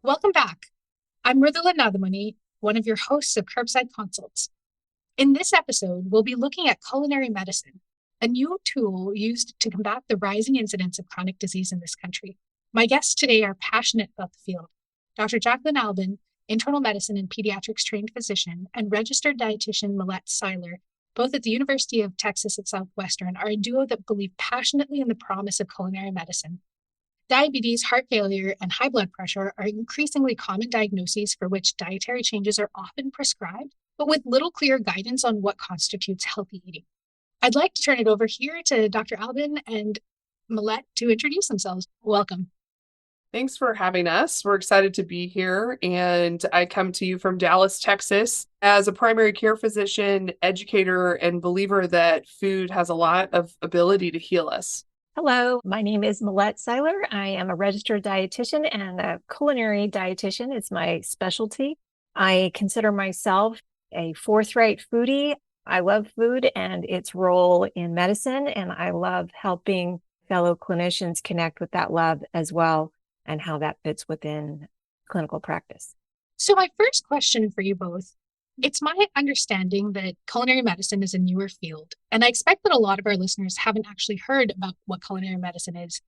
Welcome back. I'm Mridula Nadamani, one of your hosts of Curbside Consults. In this episode, we'll be looking at culinary medicine, a new tool used to combat the rising incidence of chronic disease in this country. My guests today are passionate about the field. Dr. Jaclyn Albin, internal medicine and pediatrics trained physician, and registered dietitian Milette Siler, both at the University of Texas at Southwestern, are a duo that believe passionately in the promise of culinary medicine. Diabetes, heart failure, and high blood pressure are increasingly common diagnoses for which dietary changes are often prescribed, but with little clear guidance on what constitutes healthy eating. I'd like to turn it over here to Dr. Albin and Milette to introduce themselves. Welcome. Thanks for having us. We're excited to be here. And I come to you from Dallas, Texas, as a primary care physician, educator, and believer that food has a lot of ability to heal us. Hello, my name is Milette Siler. I am a registered dietitian and a culinary dietitian is my specialty. I consider myself a forthright foodie. I love food and its role in medicine, and I love helping fellow clinicians connect with that love as well and how that fits within clinical practice. So my first question for you both, it's my understanding that culinary medicine is a newer field, and I expect that a lot of our listeners haven't actually heard about what culinary medicine is.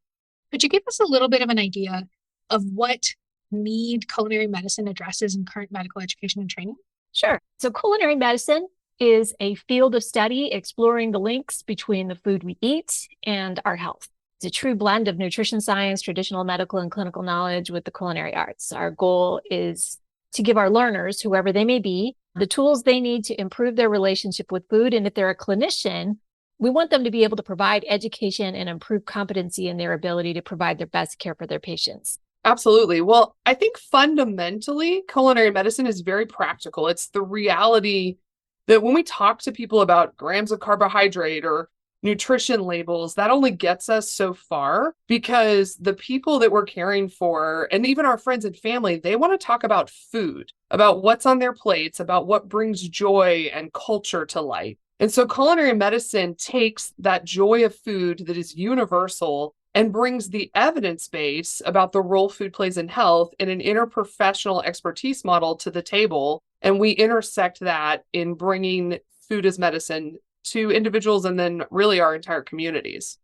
Could you give us a little bit of an idea of what need culinary medicine addresses in current medical education and training? Sure. So culinary medicine is a field of study exploring the links between the food we eat and our health. It's a true blend of nutrition science, traditional medical and clinical knowledge with the culinary arts. Our goal is to give our learners, whoever they may be, the tools they need to improve their relationship with food. And if they're a clinician, we want them to be able to provide education and improve competency in their ability to provide their best care for their patients. Absolutely. Well, I think fundamentally, culinary medicine is very practical. It's the reality that when we talk to people about grams of carbohydrate or nutrition labels, that only gets us so far, because the people that we're caring for, and even our friends and family, they want to talk about food, about what's on their plates, about what brings joy and culture to life. And so culinary medicine takes that joy of food that is universal and brings the evidence base about the role food plays in health in an interprofessional expertise model to the table. And we intersect that in bringing food as medicine to individuals and then really our entire communities.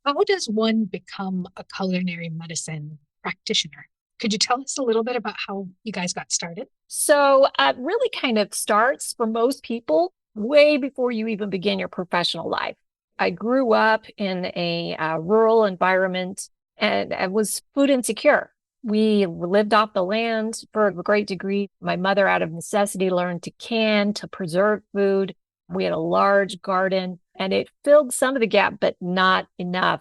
How does one become a culinary medicine practitioner? Could you tell us a little bit about how you guys got started? So it really kind of starts for most people way before you even begin your professional life. I grew up in a rural environment and I was food insecure. We lived off the land for a great degree. My mother, out of necessity, learned to can, to preserve food. We had a large garden and it filled some of the gap, but not enough.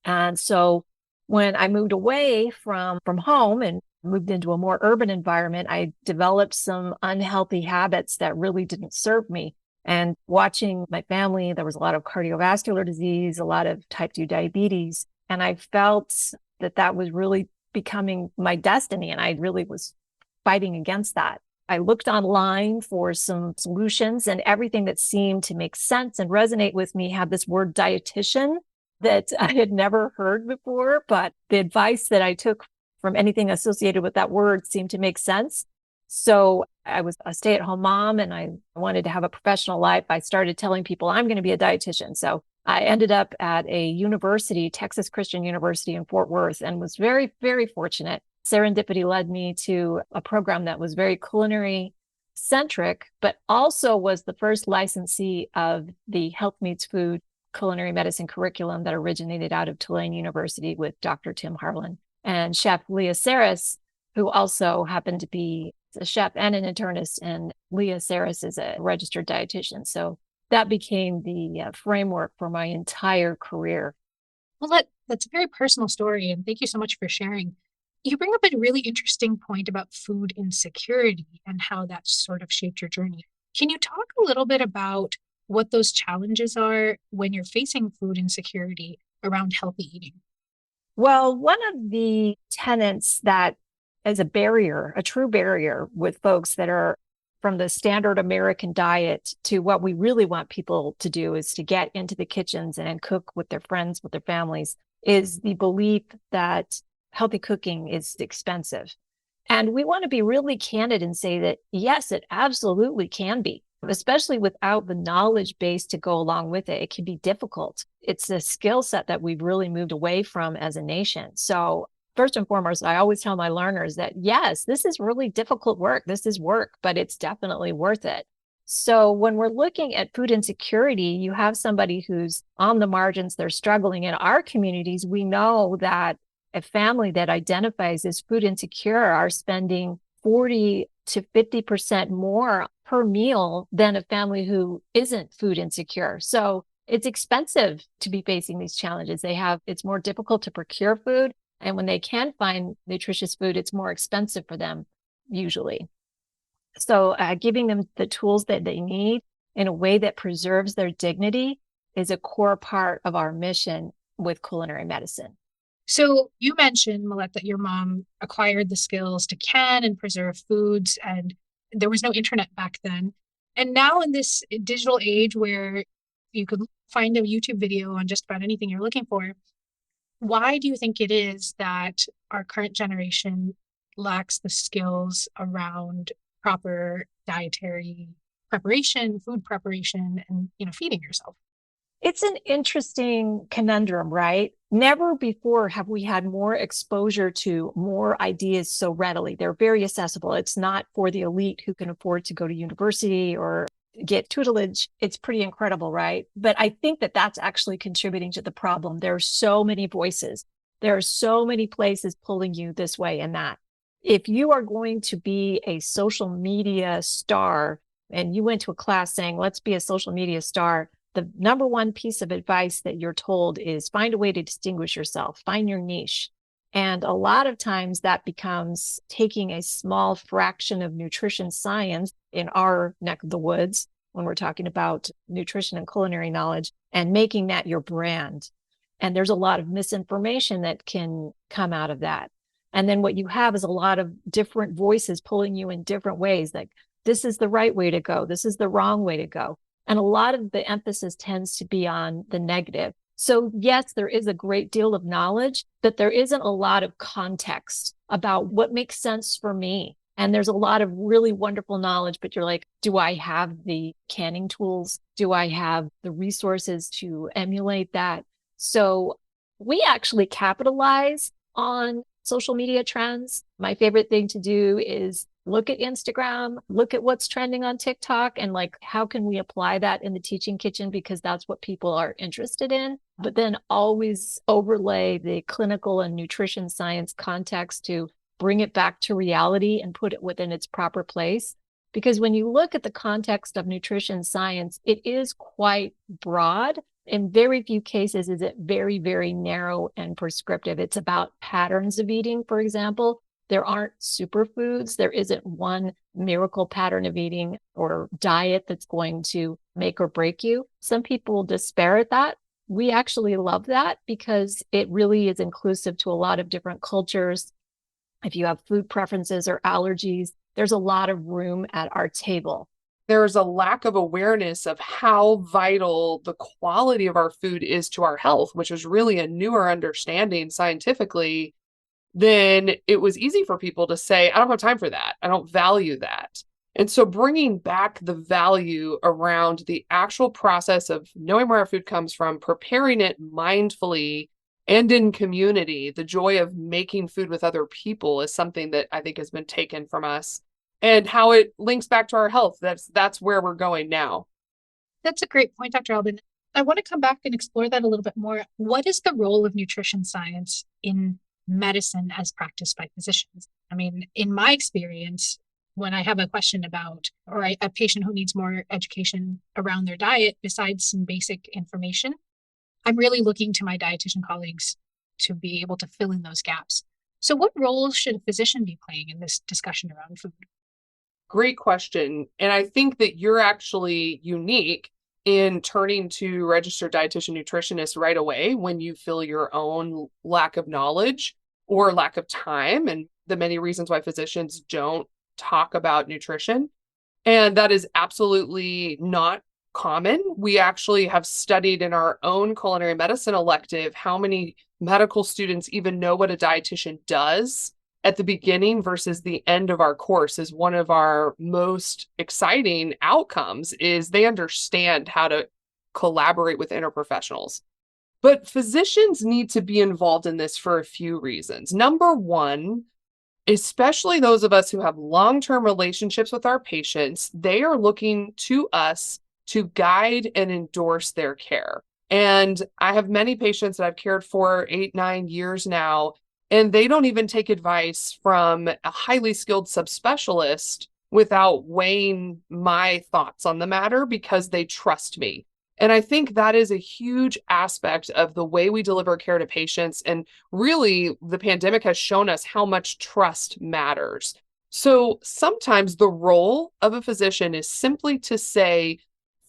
And so when I moved away from home and moved into a more urban environment, I developed some unhealthy habits that really didn't serve me. And watching my family, there was a lot of cardiovascular disease, a lot of type 2 diabetes. And I felt that that was really becoming my destiny. And I really was fighting against that. I looked online for some solutions, and everything that seemed to make sense and resonate with me had this word dietitian that I had never heard before. But the advice that I took from anything associated with that word seemed to make sense. So I was a stay-at-home mom and I wanted to have a professional life. I started telling people I'm going to be a dietitian. So I ended up at a university, Texas Christian University in Fort Worth, and was very, very fortunate. Serendipity led me to a program that was very culinary centric, but also was the first licensee of the Health Meets Food culinary medicine curriculum that originated out of Tulane University with Dr. Tim Harlan and Chef Leah Saris, who also happened to be a chef and an internist. And Leah Saris is a registered dietitian. So that became the framework for my entire career. Well, that's a very personal story, and thank you so much for sharing. You bring up a really interesting point about food insecurity and how that sort of shaped your journey. Can you talk a little bit about what those challenges are when you're facing food insecurity around healthy eating? Well, one of the tenets that is a barrier, a true barrier with folks that are from the standard American diet to what we really want people to do is to get into the kitchens and cook with their friends, with their families, is the belief that healthy cooking is expensive. And we want to be really candid and say that, yes, it absolutely can be, especially without the knowledge base to go along with it. It can be difficult. It's a skill set that we've really moved away from as a nation. So first and foremost, I always tell my learners that, yes, this is really difficult work. This is work, but it's definitely worth it. So when we're looking at food insecurity, you have somebody who's on the margins, they're struggling. In our communities, we know that a family that identifies as food insecure are spending 40 to 50% more per meal than a family who isn't food insecure. So it's expensive to be facing these challenges. It's more difficult to procure food. And when they can find nutritious food, it's more expensive for them usually. So giving them the tools that they need in a way that preserves their dignity is a core part of our mission with culinary medicine. So you mentioned, Milette, that your mom acquired the skills to can and preserve foods, and there was no internet back then. And now in this digital age where you could find a YouTube video on just about anything you're looking for, why do you think it is that our current generation lacks the skills around proper dietary preparation, food preparation, and feeding yourself? It's an interesting conundrum, right? Never before have we had more exposure to more ideas so readily. They're very accessible. It's not for the elite who can afford to go to university or get tutelage. It's pretty incredible, right? But I think that that's actually contributing to the problem. There are so many voices. There are so many places pulling you this way and that. If you are going to be a social media star and you went to a class saying, let's be a social media star, the number one piece of advice that you're told is find a way to distinguish yourself, find your niche. And a lot of times that becomes taking a small fraction of nutrition science in our neck of the woods when we're talking about nutrition and culinary knowledge and making that your brand. And there's a lot of misinformation that can come out of that. And then what you have is a lot of different voices pulling you in different ways, like this is the right way to go, this is the wrong way to go. And a lot of the emphasis tends to be on the negative. So yes, there is a great deal of knowledge, but there isn't a lot of context about what makes sense for me. And there's a lot of really wonderful knowledge, but you're like, do I have the canning tools? Do I have the resources to emulate that? So we actually capitalize on social media trends. My favorite thing to do is look at Instagram, look at what's trending on TikTok, and like, how can we apply that in the teaching kitchen? Because that's what people are interested in. But then always overlay the clinical and nutrition science context to bring it back to reality and put it within its proper place. Because when you look at the context of nutrition science, it is quite broad. In very few cases is it very, very narrow and prescriptive. It's about patterns of eating, for example. There aren't superfoods. There isn't one miracle pattern of eating or diet that's going to make or break you. Some people disparage that. We actually love that because it really is inclusive to a lot of different cultures. If you have food preferences or allergies, there's a lot of room at our table. There's a lack of awareness of how vital the quality of our food is to our health, which is really a newer understanding scientifically. Then it was easy for people to say, I don't have time for that. I don't value that. And so bringing back the value around the actual process of knowing where our food comes from, preparing it mindfully and in community, the joy of making food with other people is something that I think has been taken from us, and how it links back to our health. That's where we're going now. That's a great point, Dr. Albin. I want to come back and explore that a little bit more. What is the role of nutrition science in medicine as practiced by physicians? I mean, in my experience, when I have a question about, or a patient who needs more education around their diet, besides some basic information, I'm really looking to my dietitian colleagues to be able to fill in those gaps. So what role should a physician be playing in this discussion around food? Great question. And I think that you're actually unique in turning to registered dietitian nutritionist right away when you feel your own lack of knowledge or lack of time, and the many reasons why physicians don't talk about nutrition. And that is absolutely not common. We actually have studied in our own culinary medicine elective how many medical students even know what a dietitian does at the beginning versus the end of our course is one of our most exciting outcomes, is they understand how to collaborate with interprofessionals. But physicians need to be involved in this for a few reasons. Number one, especially those of us who have long-term relationships with our patients, they are looking to us to guide and endorse their care. And I have many patients that I've cared for 8, 9 years now, and they don't even take advice from a highly skilled subspecialist without weighing my thoughts on the matter because they trust me. And I think that is a huge aspect of the way we deliver care to patients. And really, the pandemic has shown us how much trust matters. So sometimes the role of a physician is simply to say,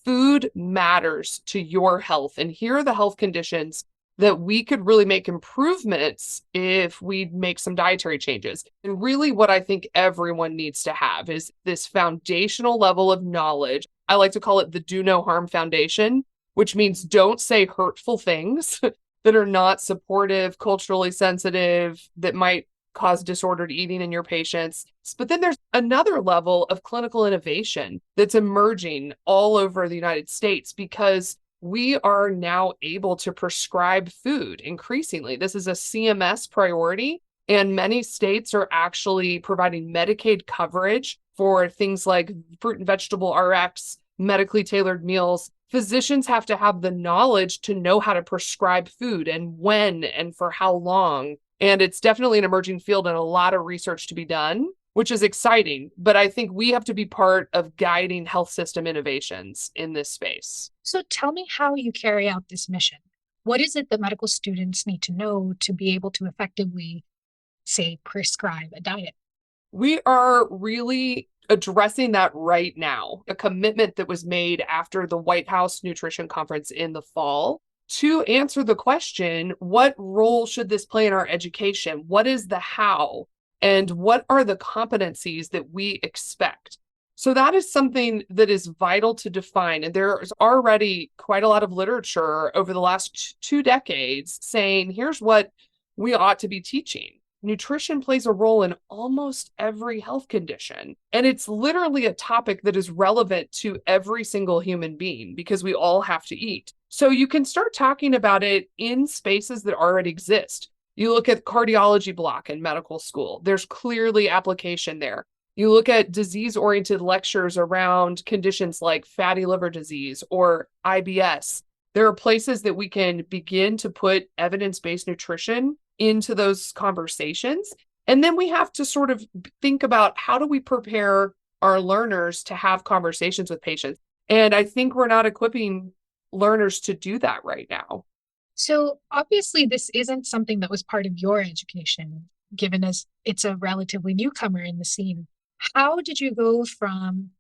food matters to your health, and here are the health conditions that we could really make improvements if we make some dietary changes. And really what I think everyone needs to have is this foundational level of knowledge. I like to call it the do no harm foundation, which means don't say hurtful things that are not supportive, culturally sensitive, that might cause disordered eating in your patients. But then there's another level of clinical innovation that's emerging all over the United States because we are now able to prescribe food increasingly. This is a CMS priority, and many states are actually providing Medicaid coverage for things like fruit and vegetable RX, medically tailored meals. Physicians have to have the knowledge to know how to prescribe food and when and for how long. And it's definitely an emerging field and a lot of research to be done, which is exciting. But I think we have to be part of guiding health system innovations in this space. So tell me how you carry out this mission. What is it that medical students need to know to be able to effectively, say, prescribe a diet? We are really addressing that right now, a commitment that was made after the White House Nutrition Conference in the fall to answer the question, what role should this play in our education? What is the how? And what are the competencies that we expect? So that is something that is vital to define. And there's already quite a lot of literature over the last 2 decades saying, here's what we ought to be teaching. Nutrition plays a role in almost every health condition. And it's literally a topic that is relevant to every single human being because we all have to eat. So you can start talking about it in spaces that already exist. You look at cardiology block in medical school, there's clearly application there. You look at disease-oriented lectures around conditions like fatty liver disease or IBS. There are places that we can begin to put evidence-based nutrition into those conversations. And then we have to sort of think about how do we prepare our learners to have conversations with patients. And I think we're not equipping learners to do that right now. So obviously this isn't something that was part of your education, given as it's a relatively newcomer in the scene. How did you go from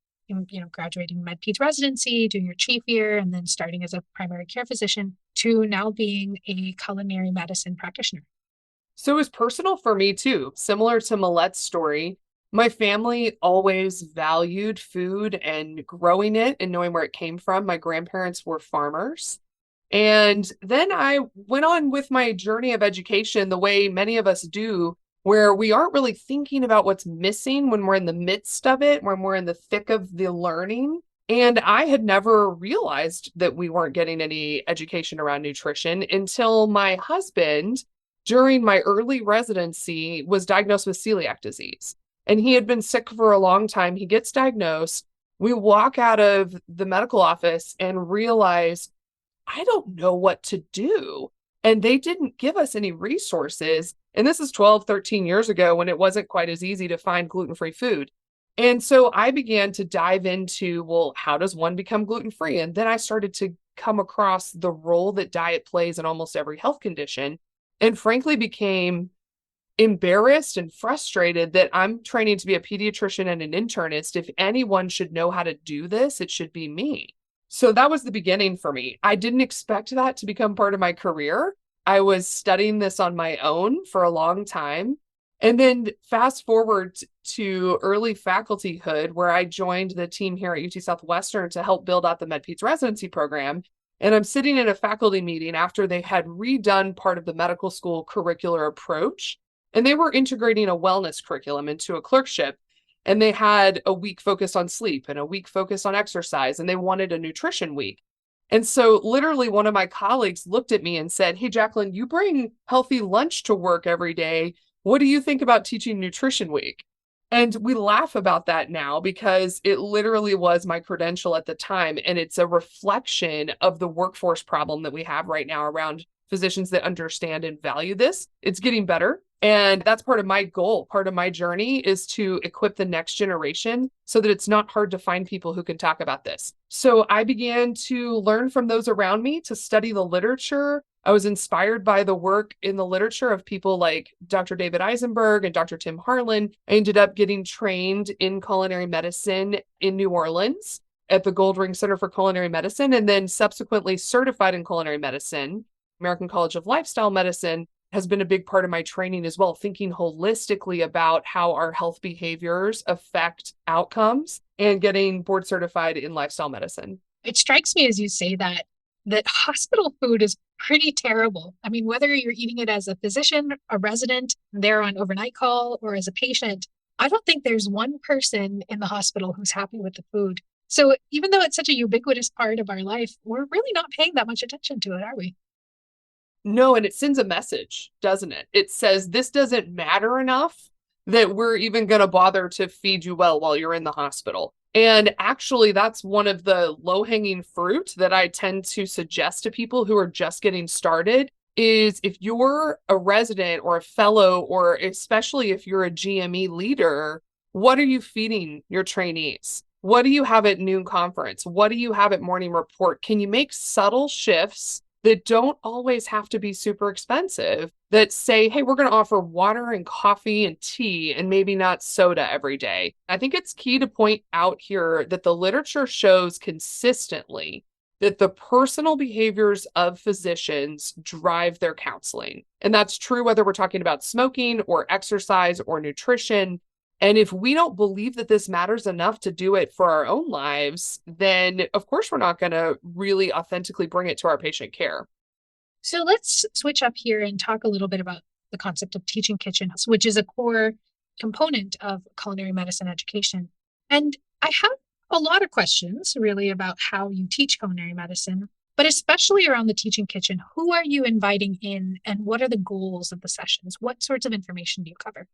graduating med peds residency, doing your chief year, and then starting as a primary care physician to now being a culinary medicine practitioner? So it was personal for me too. Similar to Milette's story, my family always valued food and growing it and knowing where it came from. My grandparents were farmers. And then I went on with my journey of education the way many of us do, where we aren't really thinking about what's missing when we're in the midst of it, when we're in the thick of the learning. And I had never realized that we weren't getting any education around nutrition until my husband, during my early residency, was diagnosed with celiac disease. And he had been sick for a long time. He gets diagnosed. We walk out of the medical office and realize, I don't know what to do. And they didn't give us any resources. And this is 12, 13 years ago when it wasn't quite as easy to find gluten-free food. And so I began to dive into, well, how does one become gluten-free? And then I started to come across the role that diet plays in almost every health condition, and frankly became embarrassed and frustrated that I'm training to be a pediatrician and an internist. If anyone should know how to do this, it should be me. So that was the beginning for me. I didn't expect that to become part of my career. I was studying this on my own for a long time. And then fast forward to early facultyhood, where I joined the team here at UT Southwestern to help build out the med-peds residency program. And I'm sitting in a faculty meeting after they had redone part of the medical school curricular approach. and they were integrating a wellness curriculum into a clerkship. And they had a week focused on sleep and a week focused on exercise, and they wanted a nutrition week. And so literally one of my colleagues looked at me and said, "Hey, Jaclyn, you bring healthy lunch to work every day. What do you think about teaching nutrition week?" And we laugh about that now because it literally was my credential at the time. And it's a reflection of the workforce problem that we have right now around physicians that understand and value this. It's getting better. And that's part of my goal. Part of my journey is to equip the next generation so that it's not hard to find people who can talk about this. So I began to learn from those around me, to study the literature. I was inspired by the work in the literature of people like Dr. David Eisenberg and Dr. Tim Harlan. I ended up getting trained in culinary medicine in New Orleans at the Goldring Center for Culinary Medicine, and then subsequently certified in culinary medicine. American College of Lifestyle Medicine has been a big part of my training as well, thinking holistically about how our health behaviors affect outcomes, and getting board certified in lifestyle medicine. It strikes me as you say that hospital food is pretty terrible. I mean, whether you're eating it as a physician, a resident, there on overnight call, or as a patient, I don't think there's one person in the hospital who's happy with the food. So even though it's such a ubiquitous part of our life, we're really not paying that much attention to it, are we? No, and it sends a message, doesn't it? It says this doesn't matter enough that we're even going to bother to feed you well while you're in the hospital. And actually, that's one of the low-hanging fruit that I tend to suggest to people who are just getting started is if you're a resident or a fellow, or especially if you're a GME leader, what are you feeding your trainees? What do you have at noon conference? What do you have at morning report? Can you make subtle shifts that don't always have to be super expensive, that say, hey, we're going to offer water and coffee and tea and maybe not soda every day? I think it's key to point out here that the literature shows consistently that the personal behaviors of physicians drive their counseling. And that's true whether we're talking about smoking or exercise or nutrition. And if we don't believe that this matters enough to do it for our own lives, then of course we're not going to really authentically bring it to our patient care. So let's switch up here and talk a little bit about the concept of teaching kitchens, which is a core component of culinary medicine education. And I have a lot of questions really about how you teach culinary medicine, but especially around the teaching kitchen. Who are you inviting in, and what are the goals of the sessions? What sorts of information do you cover?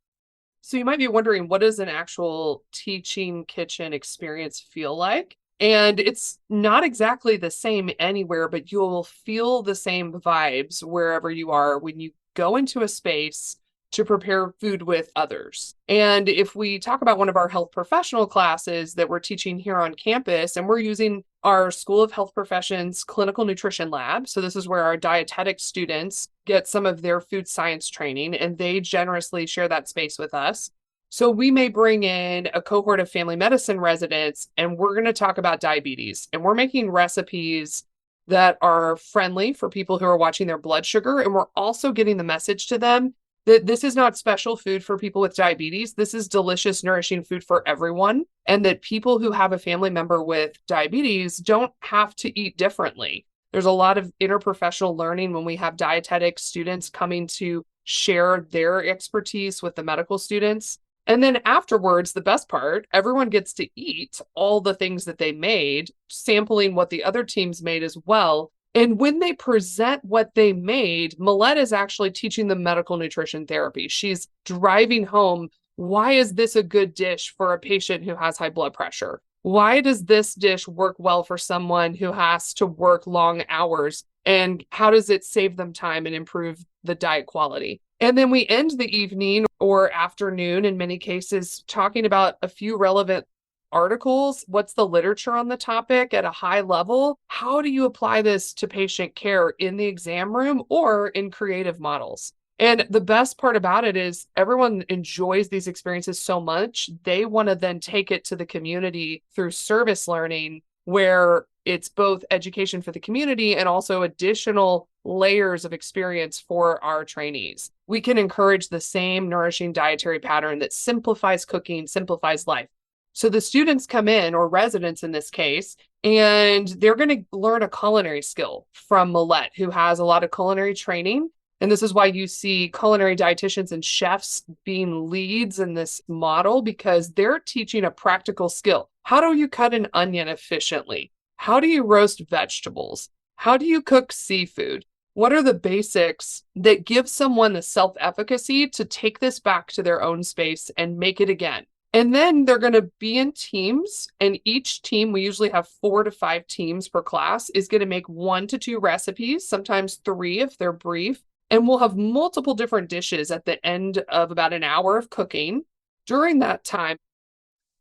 So you might be wondering, what does an actual teaching kitchen experience feel like? And it's not exactly the same anywhere, but you'll feel the same vibes wherever you are when you go into a space to prepare food with others. And if we talk about one of our health professional classes that we're teaching here on campus, and we're using our School of Health Professions Clinical Nutrition Lab. So this is where our dietetic students get some of their food science training, and they generously share that space with us. So we may bring in a cohort of family medicine residents, and we're going to talk about diabetes. And we're making recipes that are friendly for people who are watching their blood sugar. And we're also getting the message to them that this is not special food for people with diabetes. This is delicious, nourishing food for everyone. And that people who have a family member with diabetes don't have to eat differently. There's a lot of interprofessional learning when we have dietetic students coming to share their expertise with the medical students. And then afterwards, the best part, everyone gets to eat all the things that they made, sampling what the other teams made as well. And when they present what they made, Milette is actually teaching them medical nutrition therapy. She's driving home, why is this a good dish for a patient who has high blood pressure? Why does this dish work well for someone who has to work long hours? And how does it save them time and improve the diet quality? And then we end the evening or afternoon, in many cases, talking about a few relevant articles. What's the literature on the topic at a high level? How do you apply this to patient care in the exam room or in creative models? And the best part about it is everyone enjoys these experiences so much. They want to then take it to the community through service learning, where it's both education for the community and also additional layers of experience for our trainees. We can encourage the same nourishing dietary pattern that simplifies cooking, simplifies life. So the students come in, or residents in this case, and they're going to learn a culinary skill from Milette, who has a lot of culinary training. And this is why you see culinary dietitians and chefs being leads in this model, because they're teaching a practical skill. How do you cut an onion efficiently? How do you roast vegetables? How do you cook seafood? What are the basics that give someone the self-efficacy to take this back to their own space and make it again? And then they're going to be in teams, and each team, we usually have 4 to 5 teams per class, is going to make 1 to 2 recipes, sometimes 3 if they're brief. And we'll have multiple different dishes at the end of about an hour of cooking during that time.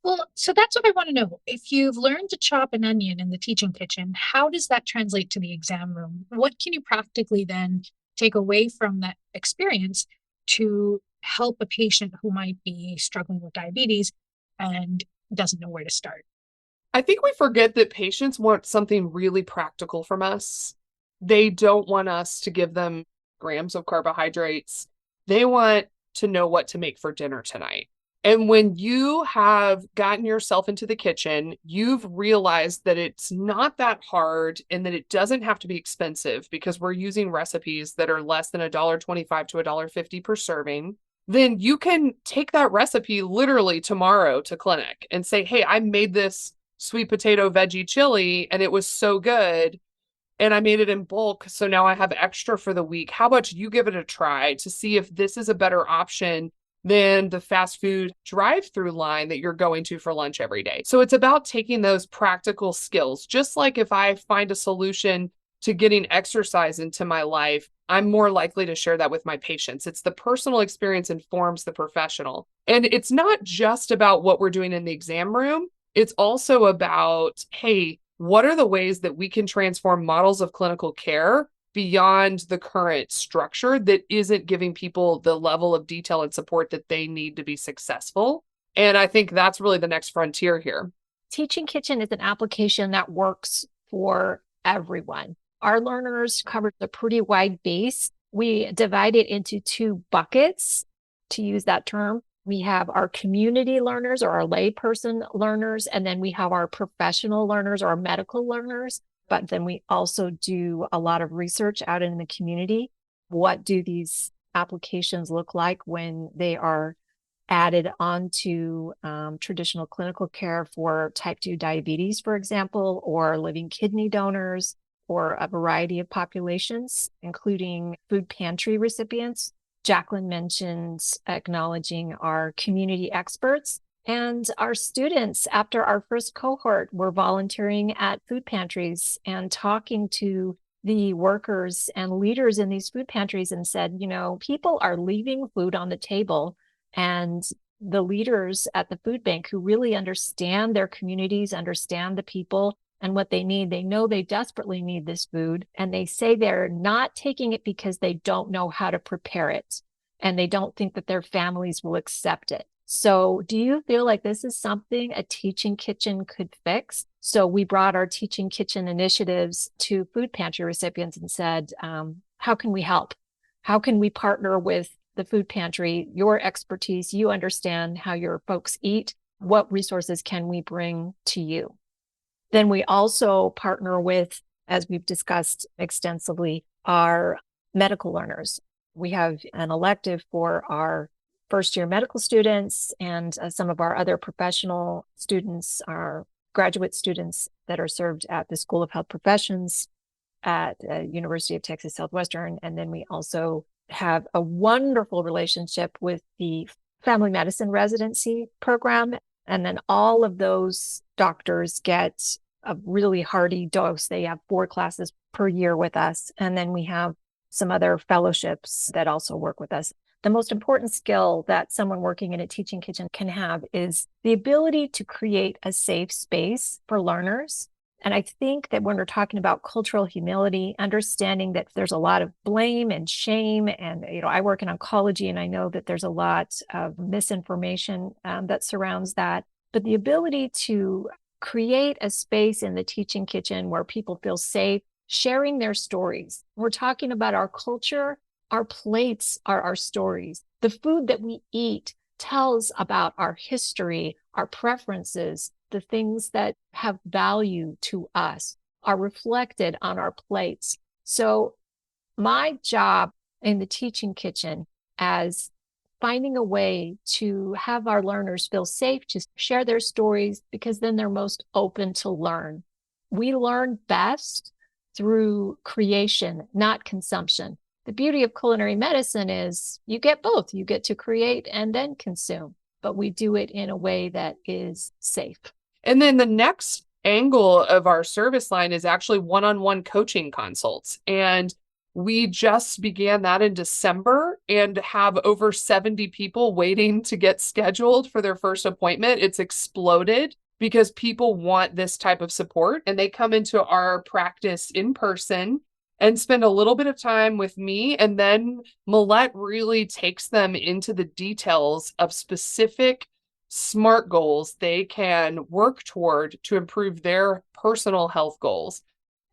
Well, so that's what I want to know. If you've learned to chop an onion in the teaching kitchen, how does that translate to the exam room? What can you practically then take away from that experience to help a patient who might be struggling with diabetes and doesn't know where to start? I think we forget that patients want something really practical from us. They don't want us to give them grams of carbohydrates. They want to know what to make for dinner tonight. And when you have gotten yourself into the kitchen, you've realized that it's not that hard and that it doesn't have to be expensive, because we're using recipes that are less than $1.25 to $1.50 per serving. Then you can take that recipe literally tomorrow to clinic and say, hey, I made this sweet potato veggie chili and it was so good, and I made it in bulk, so now I have extra for the week. How about you give it a try to see if this is a better option than the fast food drive-through line that you're going to for lunch every day? So it's about taking those practical skills. Just like if I find a solution to getting exercise into my life, I'm more likely to share that with my patients. It's the personal experience informs the professional. And it's not just about what we're doing in the exam room. It's also about, hey, what are the ways that we can transform models of clinical care beyond the current structure that isn't giving people the level of detail and support that they need to be successful? And I think that's really the next frontier here. Teaching Kitchen is an application that works for everyone. Our learners cover a pretty wide base. We divide it into 2 buckets, to use that term. We have our community learners, or our layperson learners, and then we have our professional learners, or our medical learners. But then we also do a lot of research out in the community. What do these applications look like when they are added onto traditional clinical care for type 2 diabetes, for example, or living kidney donors, or a variety of populations, including food pantry recipients. Jaclyn mentioned acknowledging our community experts, and our students, after our first cohort, were volunteering at food pantries and talking to the workers and leaders in these food pantries and said, you know, people are leaving food on the table, and the leaders at the food bank, who really understand their communities, understand the people and what they need, they know they desperately need this food, and they say they're not taking it because they don't know how to prepare it, and they don't think that their families will accept it. So do you feel like this is something a teaching kitchen could fix? So we brought our teaching kitchen initiatives to food pantry recipients and said, how can we help? How can we partner with the food pantry? Your expertise, you understand how your folks eat. What resources can we bring to you? Then we also partner with, as we've discussed extensively, our medical learners. We have an elective for our first-year medical students, and some of our other professional students, our graduate students that are served at the School of Health Professions at University of Texas Southwestern. And then we also have a wonderful relationship with the family medicine residency program. And then all of those doctors get a really hearty dose. They have 4 classes per year with us. And then we have some other fellowships that also work with us. The most important skill that someone working in a teaching kitchen can have is the ability to create a safe space for learners. And I think that when we're talking about cultural humility, understanding that there's a lot of blame and shame, and I work in oncology, and I know that there's a lot of misinformation that surrounds that. But the ability to create a space in the teaching kitchen where people feel safe sharing their stories. We're talking about our culture. Our plates are our stories. The food that we eat tells about our history, our preferences, the things that have value to us are reflected on our plates. So my job in the teaching kitchen as finding a way to have our learners feel safe to share their stories, because then they're most open to learn. We learn best through creation, not consumption. The beauty of culinary medicine is you get both. You get to create and then consume, but we do it in a way that is safe. And then the next angle of our service line is actually one-on-one coaching consults. And we just began that in December and have over 70 people waiting to get scheduled for their first appointment. It's exploded because people want this type of support, and they come into our practice in person and spend a little bit of time with me. And then Milette really takes them into the details of specific SMART goals they can work toward to improve their personal health goals.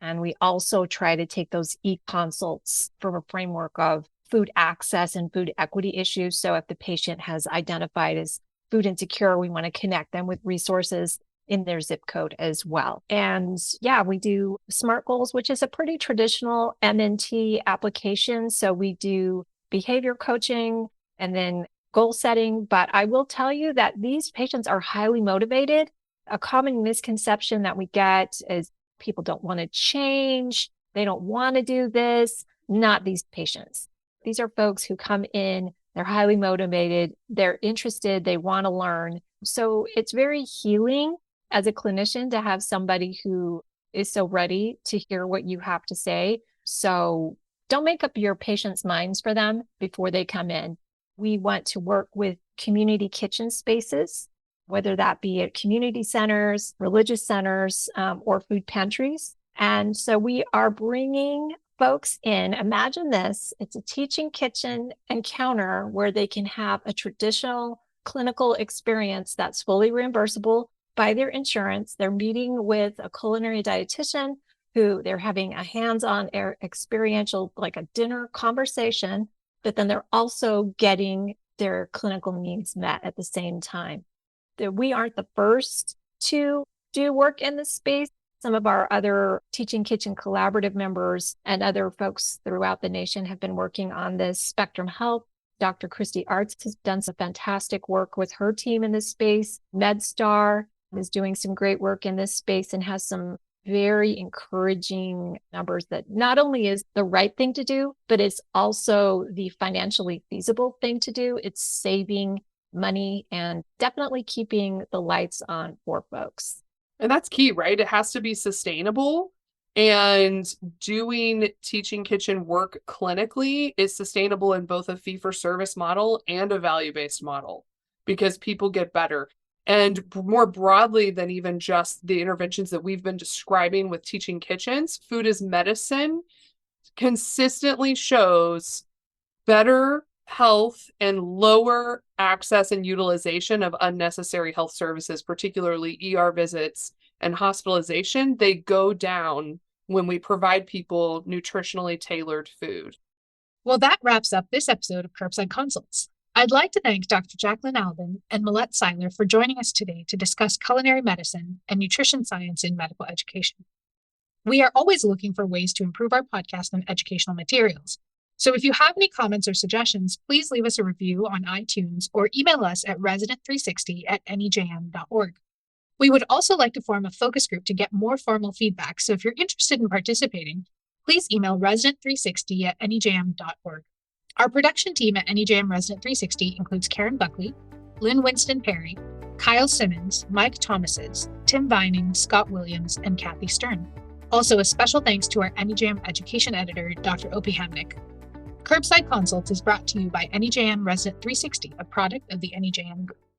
And we also try to take those e-consults from a framework of food access and food equity issues. So if the patient has identified as food insecure, we want to connect them with resources in their zip code as well. And yeah, we do SMART goals, which is a pretty traditional MNT application. So we do behavior coaching and then goal setting. But I will tell you that these patients are highly motivated. A common misconception that we get is people don't want to change. They don't want to do this. Not these patients. These are folks who come in, they're highly motivated, they're interested, they want to learn. So it's very healing as a clinician to have somebody who is so ready to hear what you have to say. So don't make up your patients' minds for them before they come in. We want to work with community kitchen spaces, whether that be at community centers, religious centers, or food pantries. And so we are bringing folks in. Imagine this, it's a teaching kitchen encounter where they can have a traditional clinical experience that's fully reimbursable by their insurance. They're meeting with a culinary dietitian who they're having a hands-on experiential, like a dinner conversation, but then they're also getting their clinical needs met at the same time. We aren't the first to do work in this space. Some of our other Teaching Kitchen Collaborative members and other folks throughout the nation have been working on this. Spectrum Health, Dr. Christy Arts has done some fantastic work with her team in this space. MedStar is doing some great work in this space and has some very encouraging numbers that not only is the right thing to do, but it's also the financially feasible thing to do. It's saving money and definitely keeping the lights on for folks. And that's key, right? It has to be sustainable. And doing teaching kitchen work clinically is sustainable in both a fee-for-service model and a value-based model, because people get better. And more broadly than even just the interventions that we've been describing with teaching kitchens, food as medicine consistently shows better health and lower access and utilization of unnecessary health services, particularly ER visits and hospitalization. They go down when we provide people nutritionally tailored food. Well, that wraps up this episode of Curbside Consults. I'd like to thank Dr. Jaclyn Albin and Milette Siler for joining us today to discuss culinary medicine and nutrition science in medical education. We are always looking for ways to improve our podcast and educational materials. So if you have any comments or suggestions, please leave us a review on iTunes or email us at resident360@nejm.org. We would also like to form a focus group to get more formal feedback. So if you're interested in participating, please email resident360@nejm.org. Our production team at NEJM Resident 360 includes Karen Buckley, Lynn Winston Perry, Kyle Simmons, Mike Thomases, Tim Vining, Scott Williams, and Kathy Stern. Also, a special thanks to our NEJM education editor, Dr. Opie Hamnick. Curbside Consults is brought to you by NEJM Resident 360, a product of the NEJM Group.